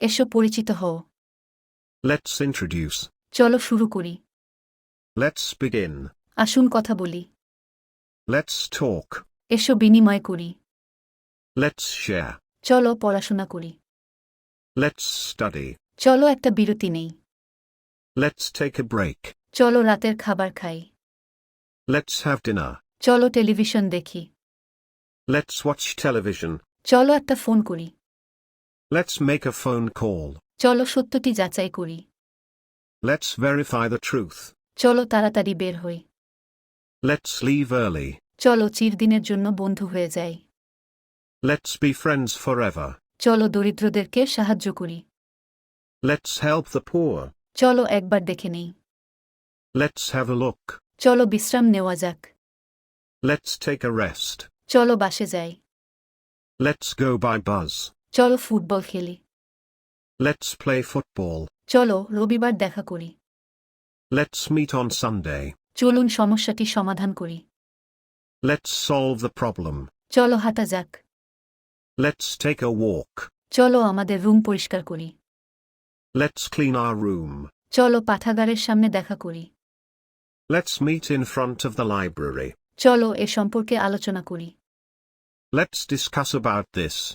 এসো পরিচিত হও। Let's introduce. চলো শুরু করি। Let's begin. আসুন কথা বলি। Let's talk. এসো বিনিময় করি। Let's share. চলো পড়াশোনা করি। Let's study. চলো একটা বিরতি নেই। Let's take a break. চলো রাতের খাবার খাই। Let's have dinner. চলো টেলিভিশন দেখি। Let's watch television. চলো একটা ফোন করি। Let's make a phone call. চলো সত্যটি যাচাই করি। Let's verify the truth. চলো তাড়াতাড়ি বের হই। Let's leave early. চলো চিরদিনের জন্য বন্ধু হয়ে যাই। Let's be friends forever. চলো দরিদ্রদেরকে সাহায্য করি। Let's help the poor. চলো একবার দেখে নেই। Let's have a look. চলো বিশ্রাম নেওয়া যাক। Let's take a rest. চলো বাসে যাই। Let's go by bus. চলো ফুটবল খেলি। Let's play football. চলো রবিবার দেখা করি। Let's meet on Sunday. চলুন সমস্যাটি সমাধান করি। Let's solve the problem. চলো হাঁটা যাক। Let's take a walk. চলো আমাদের রুম পরিষ্কার করি। Let's clean our room. চলো পাঠাগারের সামনে দেখা করি। Let's meet in front of the library. চলো এ সম্পর্কে আলোচনা করি। Let's discuss about this.